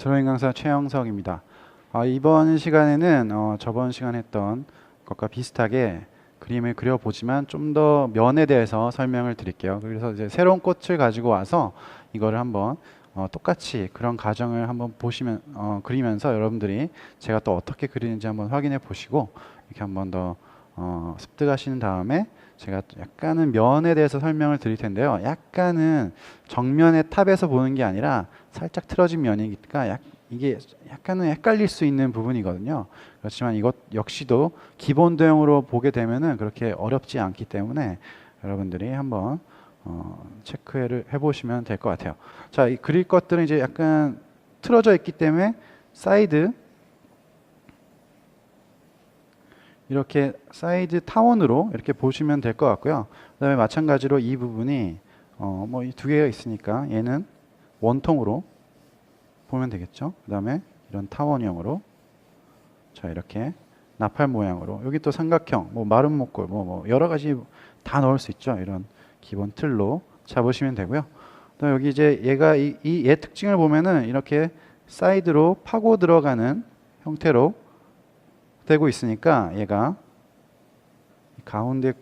드로잉 강사 최영석입니다. 이번 시간에는 저번 시간 했던 것과 비슷하게 그림을 그려보지만 좀 더 면에 대해서 설명을 드릴게요. 그래서 이제 새로운 꽃을 가지고 와서 이거를 한번 똑같이 그런 과정을 한번 보시면 그리면서 여러분들이 제가 또 어떻게 그리는지 한번 확인해 보시고 이렇게 한번 더 습득하신 다음에 제가 또 약간은 면에 대해서 설명을 드릴 텐데요. 약간은 정면의 탑에서 보는 게 아니라 살짝 틀어진 면이니까 이게 약간은 헷갈릴 수 있는 부분이거든요. 그렇지만 이것 역시도 기본 도형으로 보게 되면은 그렇게 어렵지 않기 때문에 여러분들이 한번 체크를 해보시면 될 것 같아요. 자, 이 그릴 것들은 이제 약간 틀어져 있기 때문에 사이드 이렇게 사이드 타원으로 이렇게 보시면 될 것 같고요. 그 다음에 마찬가지로 이 부분이 뭐 이 두 개가 있으니까 얘는 원통으로 보면 되겠죠. 그 다음에 이런 타원형으로 자 이렇게 나팔 모양으로 여기 또 삼각형 뭐 마름 목골 뭐 여러 가지 다 넣을 수 있죠. 이런 기본 틀로 잡으시면 되고요. 또 여기 이제 얘가 얘 특징을 보면은 이렇게 사이드로 파고 들어가는 형태로 되고 있으니까 얘가 가운데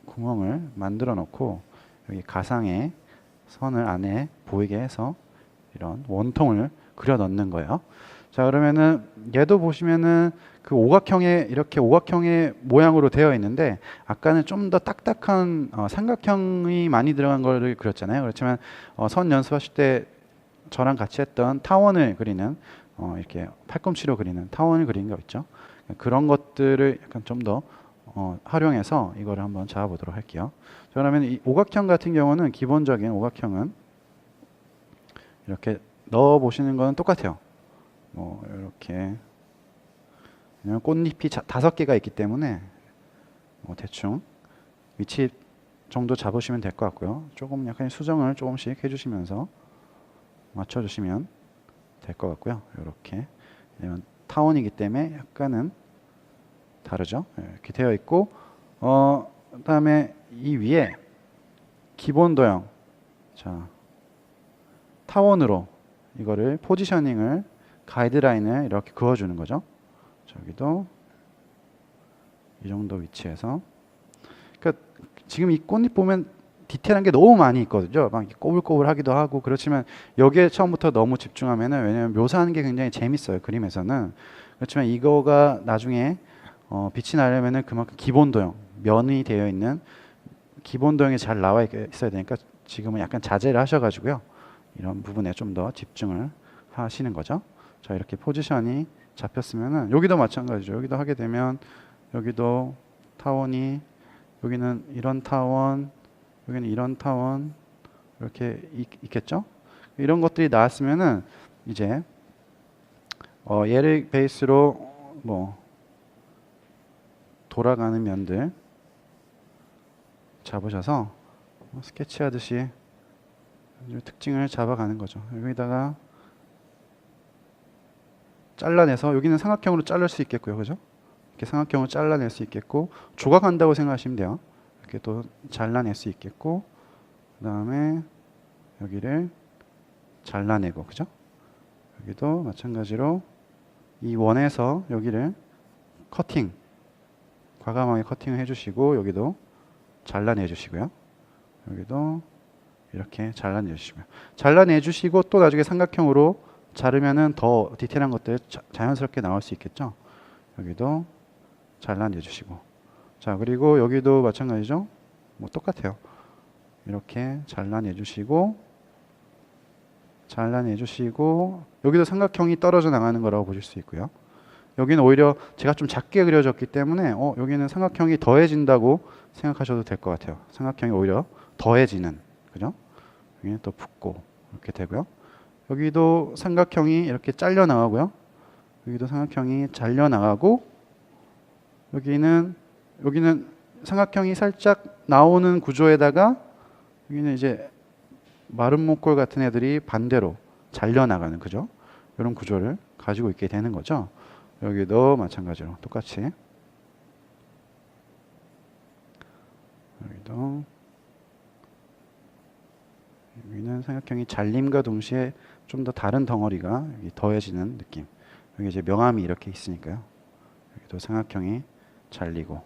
구멍을 만들어 놓고 여기 가상의 선을 안에 보이게 해서 이런 원통을 그려 넣는 거예요. 자, 그러면은 얘도 보시면은 그 오각형의 이렇게 오각형의 모양으로 되어 있는데 아까는 좀 더 딱딱한 삼각형이 많이 들어간 거를 그렸잖아요. 그렇지만 선 연습하실 때 저랑 같이 했던 타원을 그리는 이렇게 팔꿈치로 그리는 타원을 그리는 거 있죠. 그런 것들을 약간 좀 더 활용해서 이거를 한번 잡아보도록 할게요. 자, 그러면 이 오각형 같은 경우는 기본적인 오각형은 이렇게 넣어 보시는 거는 똑같아요. 뭐 이렇게 왜냐면 꽃잎이 5개가 있기 때문에 대충 위치 정도 잡으시면 될 것 같고요. 조금 약간 수정을 조금씩 해주시면서 맞춰주시면 될 것 같고요. 이렇게 타원이기 때문에 약간은 다르죠. 이렇게 되어 있고 그다음에 이 위에 기본 도형 자 타원으로 이거를 포지셔닝을 가이드라인을 이렇게 그어주는 거죠. 저기도 이 정도 위치에서 그러니까 지금 이 꽃잎 보면 디테일한 게 너무 많이 있거든요. 막 꼬불꼬불하기도 하고 그렇지만 여기에 처음부터 너무 집중하면은 왜냐면 묘사하는 게 굉장히 재밌어요. 그림에서는 그렇지만 이거가 나중에 빛이 나려면은 그만큼 기본 도형 면이 되어 있는 기본 도형이 잘 나와 있어야 되니까 지금은 약간 자제를 하셔가지고요. 이런 부분에 좀 더 집중을 하시는 거죠. 자 이렇게 포지션이 잡혔으면은 여기도 마찬가지죠. 여기도 하게 되면 여기도 타원이 여기는 이런 타원 여기는 이런 타원 이렇게 있겠죠. 이런 것들이 나왔으면은 이제 얘를 베이스로 뭐 돌아가는 면들 잡으셔서 스케치하듯이 특징을 잡아가는 거죠. 여기다가 잘라내서 여기는 삼각형으로 자를 수 있겠고요. 그죠? 이렇게 삼각형으로 잘라낼 수 있겠고 조각한다고 생각하시면 돼요. 이렇게 또 잘라낼 수 있겠고 그 다음에 여기를 잘라내고 그죠? 여기도 마찬가지로 이 원에서 여기를 커팅 과감하게 커팅을 해주시고 여기도 잘라내 주시고요. 여기도 이렇게 잘라내 주시고요. 잘라내 주시고 또 나중에 삼각형으로 자르면은 더 디테일한 것들 자연스럽게 나올 수 있겠죠. 여기도 잘라내 주시고 자 그리고 여기도 마찬가지죠. 뭐 똑같아요. 이렇게 잘라내 주시고 여기도 삼각형이 떨어져 나가는 거라고 보실 수 있고요. 여기는 오히려 제가 좀 작게 그려졌기 때문에 여기는 삼각형이 더해진다고 생각하셔도 될 것 같아요. 삼각형이 오히려 더해지는 그죠? 여기는 또 붓고 이렇게 되고요. 여기도 삼각형이 이렇게 잘려 나가고요. 여기도 삼각형이 잘려 나가고 여기는 삼각형이 살짝 나오는 구조에다가 여기는 이제 마름 목골 같은 애들이 반대로 잘려 나가는 그죠? 이런 구조를 가지고 있게 되는 거죠. 여기도 마찬가지로 똑같이 여기는 삼각형이 잘림과 동시에 좀 더 다른 덩어리가 여기 더해지는 느낌. 여기 이제 명암이 이렇게 있으니까요. 여기도 삼각형이 잘리고.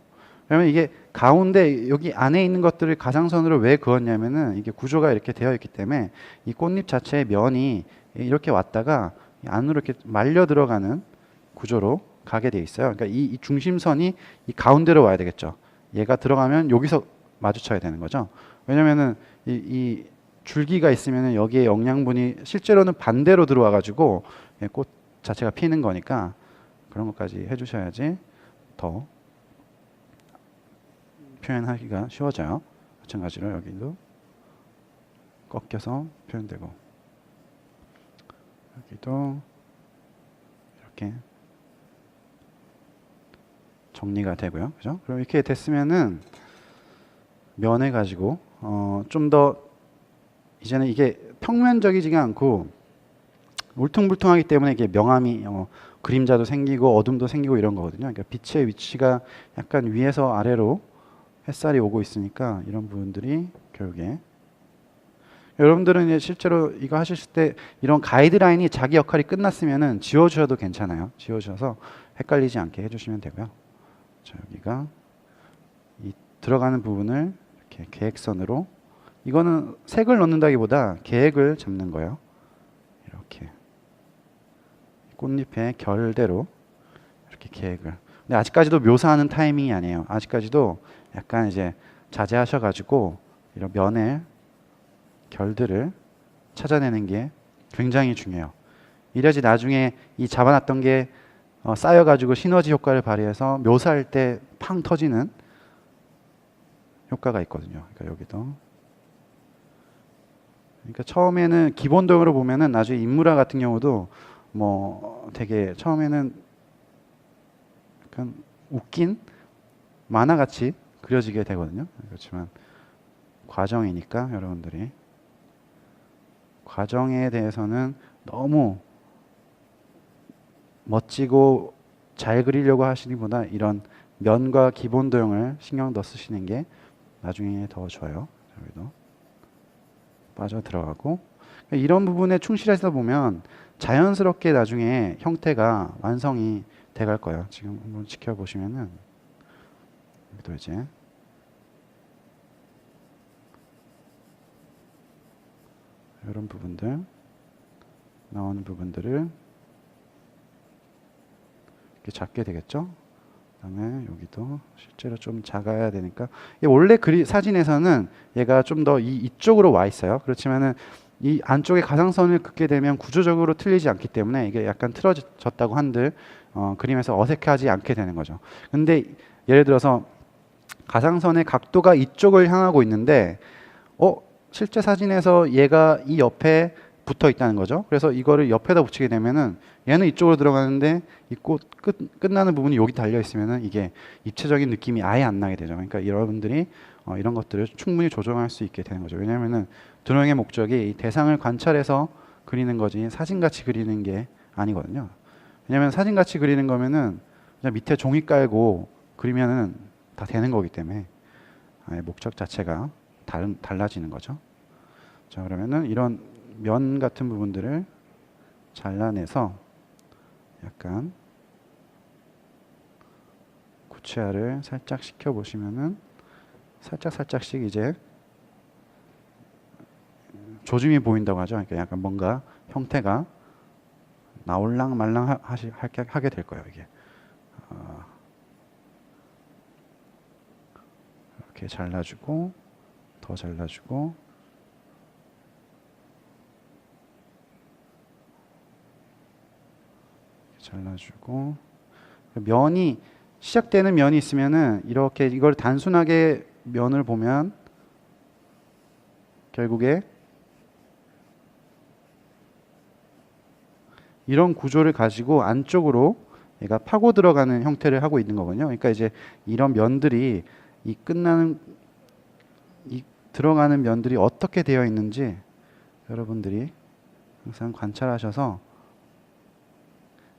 그러면 이게 가운데 여기 안에 있는 것들을 가상선으로 왜 그었냐면은 이게 구조가 이렇게 되어 있기 때문에 이 꽃잎 자체의 면이 이렇게 왔다가 안으로 이렇게 말려 들어가는 구조로 가게 돼 있어요. 그러니까 이 중심선이 이 가운데로 와야 되겠죠. 얘가 들어가면 여기서 마주쳐야 되는 거죠. 왜냐면은 이 줄기가 있으면은 여기에 영양분이 실제로는 반대로 들어와 가지고 꽃 자체가 피는 거니까 그런 것까지 해주셔야지 더 표현하기가 쉬워져요. 마찬가지로 여기도 꺾여서 표현되고 여기도 이렇게 정리가 되고요. 그죠? 그럼 이렇게 됐으면은 면을 가지고 좀 더 이제는 이게 평면적이지가 않고 울퉁불퉁하기 때문에 이게 명암이 그림자도 생기고 어둠도 생기고 이런 거거든요. 그러니까 빛의 위치가 약간 위에서 아래로 햇살이 오고 있으니까 이런 부분들이 결국에 여러분들은 이제 실제로 이거 하실 때 이런 가이드라인이 자기 역할이 끝났으면은 지워주셔도 괜찮아요. 지워주셔서 헷갈리지 않게 해주시면 되고요. 자, 여기가 이 들어가는 부분을 이렇게 계획선으로 이거는 색을 넣는다기보다 계획을 잡는 거예요. 이렇게 꽃잎의 결대로 이렇게 계획을. 근데 아직까지도 묘사하는 타이밍이 아니에요. 아직까지도 약간 이제 자제하셔가지고 이런 면의 결들을 찾아내는 게 굉장히 중요해요. 이래야지 나중에 이 잡아놨던 게 쌓여가지고 시너지 효과를 발휘해서 묘사할 때 팡 터지는 효과가 있거든요. 그러니까 여기도. 그러니까 처음에는 기본적으로 보면은 나중에 인물화 같은 경우도 뭐 되게 처음에는 약간 웃긴 만화같이 그려지게 되거든요. 그렇지만 과정이니까 여러분들이 과정에 대해서는 너무 멋지고 잘 그리려고 하시기보다 이런 면과 기본 도형을 신경 더 쓰시는 게 나중에 더 좋아요. 여기도 빠져 들어가고 이런 부분에 충실해서 보면 자연스럽게 나중에 형태가 완성이 돼갈 거예요. 지금 한번 지켜보시면은 여기도 이제 이런 부분들 나오는 부분들을 이렇게 잡게 되겠죠. 그다음에 여기도 실제로 좀 작아야 되니까 원래 사진에서는 얘가 좀 더 이쪽으로 와 있어요. 그렇지만은 이 안쪽에 가상선을 긋게 되면 구조적으로 틀리지 않기 때문에 이게 약간 틀어졌다고 한들 그림에서 어색하지 않게 되는 거죠. 근데 예를 들어서 가상선의 각도가 이쪽을 향하고 있는데 실제 사진에서 얘가 이 옆에 붙어 있다는 거죠. 그래서 이거를 옆에다 붙이게 되면은 얘는 이쪽으로 들어가는데 이 꽃 끝나는 부분이 여기 달려 있으면은 이게 입체적인 느낌이 아예 안 나게 되죠. 그러니까 여러분들이 이런 것들을 충분히 조정할 수 있게 되는 거죠. 왜냐하면은 드로잉의 목적이 이 대상을 관찰해서 그리는 거지 사진같이 그리는 게 아니거든요. 왜냐하면 사진같이 그리는 거면은 그냥 밑에 종이 깔고 그리면은 다 되는 거기 때문에 아예 목적 자체가 달라지는 거죠. 자, 그러면은 이런 면 같은 부분들을 잘라내서 약간 구체화를 살짝 시켜 보시면은 살짝씩 이제 조짐이 보인다고 하죠. 그러니까 약간 뭔가 형태가 나올랑 말랑 하게 될 거예요. 이게 이렇게 잘라주고 더 잘라주고 잘라주고 면이 시작되는 면이 있으면은 이렇게 이걸 단순하게 면을 보면 결국에 이런 구조를 가지고 안쪽으로 얘가 파고 들어가는 형태를 하고 있는 거거든요. 그러니까 이제 이런 면들이 이 들어가는 면들이 어떻게 되어 있는지 여러분들이 항상 관찰하셔서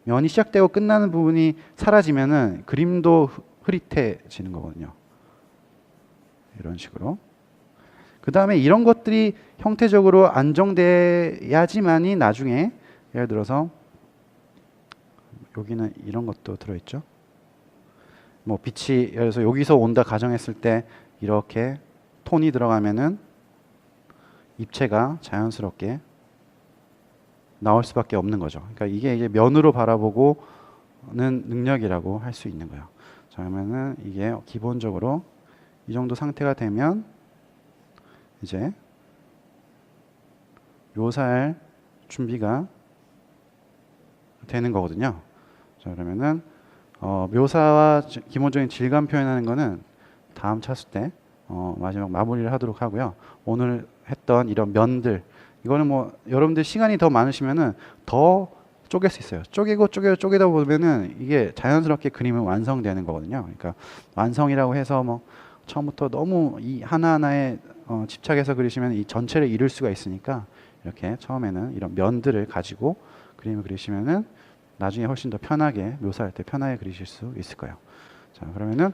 면이 시작되고 끝나는 부분이 사라지면은 그림도 흐릿해지는 거거든요. 이런 식으로. 그 다음에 이런 것들이 형태적으로 안정돼야지만이 나중에 예를 들어서 여기는 이런 것도 들어있죠. 뭐 빛이 예를 들어서 여기서 온다 가정했을 때 이렇게 톤이 들어가면은 입체가 자연스럽게 나올 수밖에 없는 거죠. 그러니까 이게 면으로 바라보고는 능력이라고 할 수 있는 거예요. 자, 그러면은 이게 기본적으로 이 정도 상태가 되면 이제 묘사할 준비가 되는 거거든요. 자, 그러면은 묘사와 기본적인 질감 표현하는 거는 다음 차수 때 마지막 마무리를 하도록 하고요. 오늘 했던 이런 면들 이거는 뭐 여러분들 시간이 더 많으시면은 더 쪼갤 수 있어요. 쪼개다 보면은 이게 자연스럽게 그림은 완성되는 거거든요. 그러니까 완성이라고 해서 뭐 처음부터 너무 이 하나하나에 집착해서 그리시면 이 전체를 이룰 수가 있으니까 이렇게 처음에는 이런 면들을 가지고 그림을 그리시면은 나중에 훨씬 더 편하게 묘사할 때 편하게 그리실 수 있을 거예요. 자, 그러면은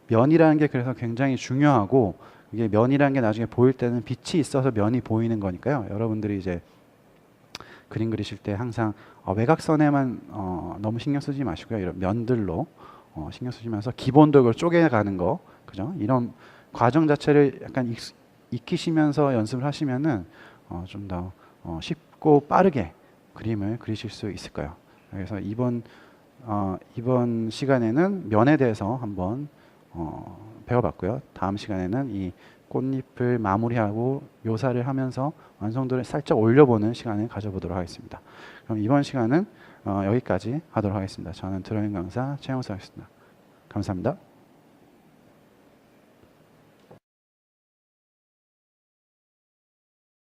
면이라는 게 그래서 굉장히 중요하고 이게 면이라는 게 나중에 보일 때는 빛이 있어서 면이 보이는 거니까요. 여러분들이 이제 그림 그리실 때 항상 외곽선에만 너무 신경 쓰지 마시고요. 이런 면들로 신경 쓰시면서 기본적으로 쪼개가는 거, 그죠? 이런 과정 자체를 약간 익히시면서 연습을 하시면은 좀 더 쉽고 빠르게 그림을 그리실 수 있을 거예요. 그래서 이번 시간에는 면에 대해서 한번 배워봤고요. 다음 시간에는 이 꽃잎을 마무리하고 묘사를 하면서 완성도를 살짝 올려보는 시간을 가져보도록 하겠습니다. 그럼 이번 시간은 여기까지 하도록 하겠습니다. 저는 드로잉 강사 최영수였습니다. 감사합니다.